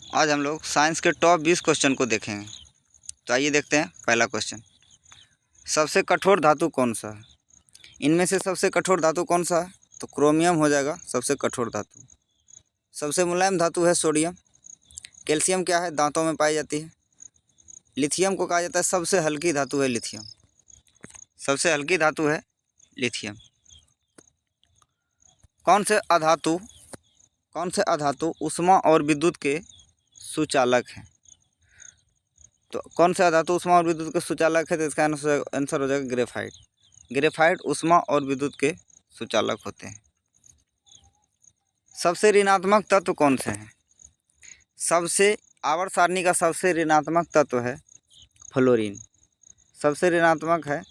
आज हम लोग साइंस के टॉप 20 क्वेश्चन को देखेंगे। तो आइए देखते हैं। पहला क्वेश्चन, सबसे कठोर धातु कौन सा है? इनमें से सबसे कठोर धातु कौन सा है? तो क्रोमियम हो जाएगा सबसे कठोर धातु। सबसे मुलायम धातु है सोडियम। कैल्शियम क्या है? दांतों में पाई जाती है। लिथियम को कहा जाता है सबसे हल्की धातु है लिथियम। सबसे हल्की धातु है लिथियम। कौन से अधातु ऊष्मा और विद्युत के सुचालक हैं? तो कौन से अधातु ऊष्मा और विद्युत के सुचालक है? तो इसका आंसर हो जाएगा ग्रेफाइट। ग्रेफाइट ऊष्मा और विद्युत के सुचालक होते हैं। सबसे ऋणात्मक तत्व कौन से हैं? सबसे आवर्त सारणी का सबसे ऋणात्मक तत्व है फ्लोरीन। सबसे ऋणात्मक है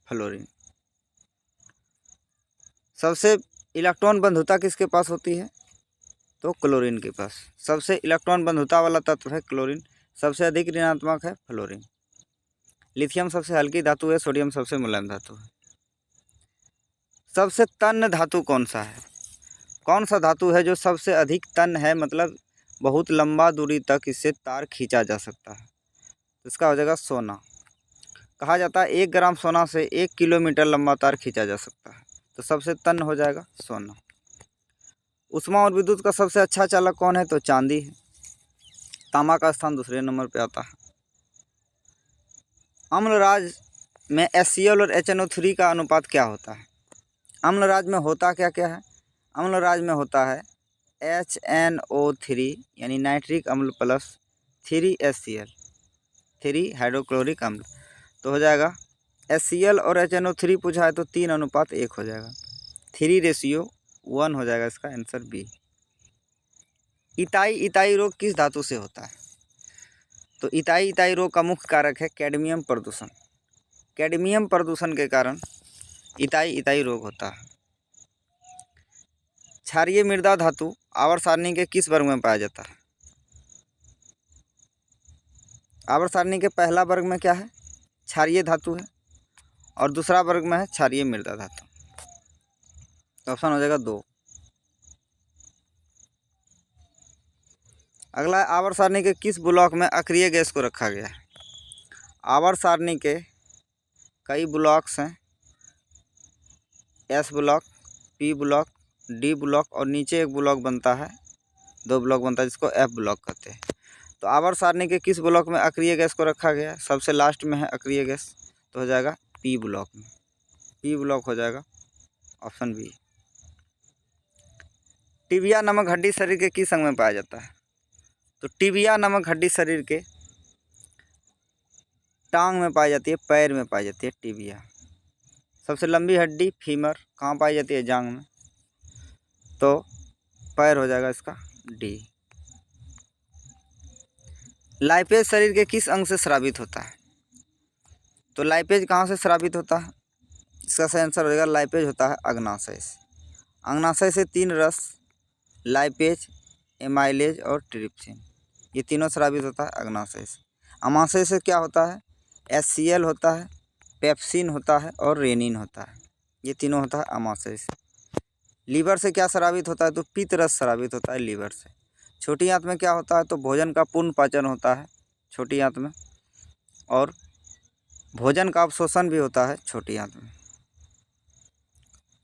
फ्लोरीन। सबसे इलेक्ट्रॉन बंधुता किसके पास होती है? तो क्लोरीन के पास। सबसे इलेक्ट्रॉन बंधुता वाला तत्व है क्लोरीन। सबसे अधिक ऋणात्मक है फ्लोरीन। लिथियम सबसे हल्की धातु है, सोडियम सबसे मुलायम धातु है। सबसे तन्य धातु कौन सा है? कौन सा धातु है जो सबसे अधिक तन्य है, मतलब बहुत लंबा दूरी तक इससे तार खींचा जा सकता है? इसका हो जाएगा सोना। कहा जाता है 1 ग्राम सोना से 1 किलोमीटर लंबा तार खींचा जा सकता है। तो सबसे तन्य हो जाएगा सोना। ऊष्मा और विद्युत का सबसे अच्छा चालक कौन है? तो चांदी है। तांबा का स्थान दूसरे नंबर पे आता है। अम्लराज में HCl और HNO3 का अनुपात क्या होता है? अम्लराज में होता क्या क्या है? अम्लराज में होता है HNO3 यानी नाइट्रिक अम्ल प्लस 3HCl, 3 हाइड्रोक्लोरिक अम्ल। तो हो जाएगा HCl और HNO3 पूछा है तो 3:1 हो जाएगा। 3:1 हो जाएगा। इसका आंसर बी। इताई रोग किस धातु से होता है? तो इताई रोग का मुख्य कारक है कैडमियम प्रदूषण। कैडमियम प्रदूषण के कारण इताई रोग होता है। क्षारीय मृदा धातु आवर्त सारणी के किस वर्ग में पाया जाता है? आवर्त सारणी के पहला वर्ग में क्या है? क्षारीय धातु है, और दूसरा वर्ग में है क्षारीय मृदा धातु। तो ऑप्शन हो जाएगा 2। अगला है आवर्त सारणी के किस ब्लॉक में अक्रिय गैस को रखा गया है? आवर्त सारणी के कई ब्लॉक्स हैं। S block, P block, D block और नीचे एक ब्लॉक बनता है, 2 ब्लॉक बनता है जिसको F ब्लॉक कहते हैं। तो आवर्त सारणी के किस ब्लॉक में अक्रिय गैस को रखा गया है? सबसे लास्ट में है अक्रिय गैस, तो हो जाएगा P ब्लॉक में। P ब्लॉक हो जाएगा ऑप्शन बी। टिबिया नामक हड्डी शरीर के किस अंग में पाया जाता है? तो टिबिया नामक हड्डी शरीर के टांग में पाई जाती है, पैर में पाई जाती है टिबिया। सबसे लंबी हड्डी फीमर कहाँ पाई जाती है? जांघ में। तो पैर हो जाएगा इसका डी। लाइपेज शरीर के किस अंग से स्रावित होता है? तो लाइपेज कहाँ से स्रावित होता है? इसका सही आंसर हो जाएगा लाइपेज होता है अग्नाशय से। अग्नाशय से 3 रस लाइपेज, एमाइलेज और ट्रिप्सिन, ये तीनों स्रावित होता है अग्नाशय से। अमाशय से क्या होता है? HCl होता है, पेप्सिन होता है और रेनिन होता है, ये तीनों होता है अमाशय से। लीवर से क्या स्रावित होता है? तो पित्त रस स्रावित होता है लीवर से। छोटी आंत में क्या होता है? तो भोजन का पूर्ण पाचन होता है छोटी आंत में, और भोजन का अवशोषण भी होता है छोटी आंत में।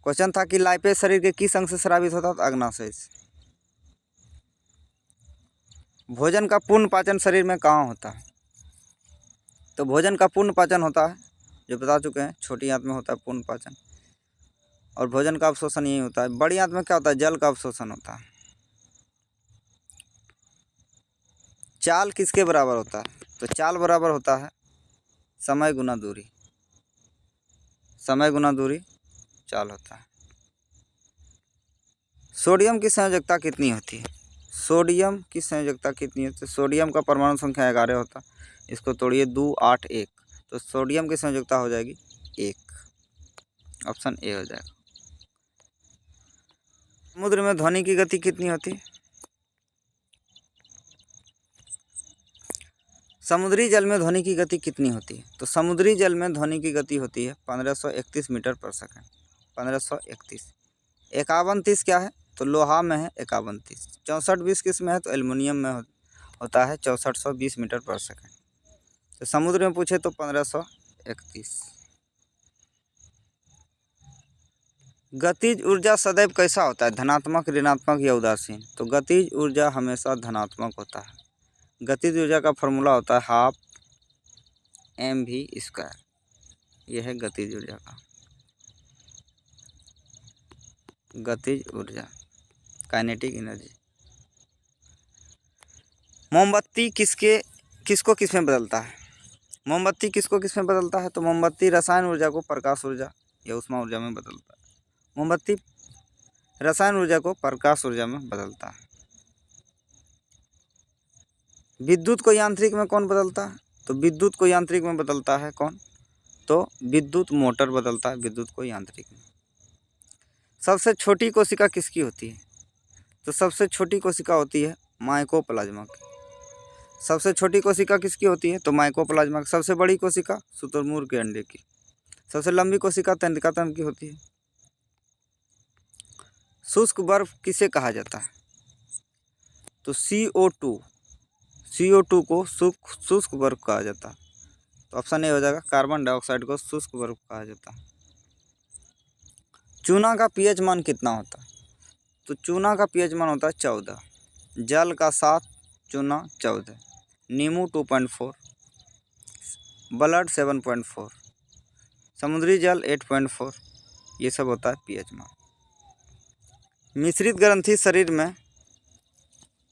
क्वेश्चन था कि लाइपेज शरीर के किस अंग से स्रावित होता है? तो अग्नाशय से। भोजन का पूर्ण पाचन शरीर में कहाँ होता है? तो भोजन का पूर्ण पाचन होता है, जो बता चुके हैं, छोटी आंत में होता है पूर्ण पाचन, और भोजन का अवशोषण यही होता है। बड़ी आंत में क्या होता है? जल का अवशोषण होता है। चाल किसके बराबर होता है? तो चाल बराबर होता है समय गुना दूरी। समय गुना दूरी चाल होता है। सोडियम की संयोजकता कितनी होती है? सोडियम की संयोजकता कितनी होती है? सोडियम का परमाणु संख्या 11 होता है। इसको तोड़िए 2, 8, 1, तो सोडियम की संयोजकता हो जाएगी 1। ऑप्शन ए हो जाएगा। समुद्र में ध्वनि की गति कितनी होती है? समुद्री जल में ध्वनि की गति कितनी होती है? तो समुद्री जल में ध्वनि की गति होती है 1531 मीटर पर सेकंड। 1531। 5130 क्या है? तो लोहा में है 5130। 6420 किस में है? तो एल्युमिनियम में हो, होता है 6420 मीटर पर सेकंड। तो समुद्र में पूछे तो 1531। गतिज ऊर्जा सदैव कैसा होता है, धनात्मक, ऋणात्मक या उदासीन? तो गतिज ऊर्जा हमेशा धनात्मक होता है। गतिज ऊर्जा का फॉर्मूला होता है 12mv²। यह है गतिज ऊर्जा का, गतिज ऊर्जा, काइनेटिक एनर्जी। मोमबत्ती किसको किस में बदलता है? मोमबत्ती किसको किस में बदलता है? तो मोमबत्ती रसायन ऊर्जा को प्रकाश ऊर्जा या ऊष्मा ऊर्जा में बदलता है। मोमबत्ती रसायन ऊर्जा को प्रकाश ऊर्जा में बदलता है। विद्युत को यांत्रिक में कौन बदलता है? तो विद्युत को यांत्रिक में बदलता है कौन? तो विद्युत मोटर बदलता है विद्युत को यांत्रिक में। सबसे छोटी कोशिका किसकी होती है? तो सबसे छोटी कोशिका होती है माइकोप्लाज्मा की। सबसे छोटी कोशिका किसकी होती है? तो माइकोप्लाज्मा की। सबसे बड़ी कोशिका शुतुरमुर्ग के अंडे की। सबसे लंबी कोशिका तंत्रिका तंत्र की होती है। शुष्क बर्फ किसे कहा जाता है? तो CO2 को शुष्क बर्फ कहा जाता है। तो ऑप्शन ए हो जाएगा, कार्बन डाइऑक्साइड को शुष्क बर्फ कहा जाता है। चूना का pH मान कितना होता है? तो चूना का pH मान होता है 14, जल का 7, चूना 14, नींबू 2.4, ब्लड 7.4, समुद्री जल 8.4। ये सब होता है pH मान। मिश्रित ग्रंथि शरीर में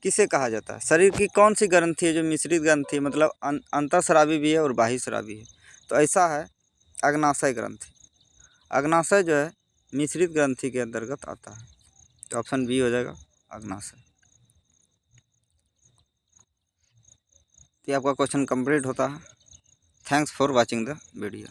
किसे कहा जाता है? शरीर की कौन सी ग्रंथि है जो मिश्रित ग्रंथि, मतलब अंतःस्रावी भी है और बाह्यस्रावी है? तो ऐसा है अग्नाशय ग्रंथि। अग्नाशय जो है मिश्रित ग्रंथि के अंतर्गत आता है। तो ऑप्शन बी हो जाएगा, अग्नाशय। तो आपका क्वेश्चन कंप्लीट होता है। Thanks for watching the video.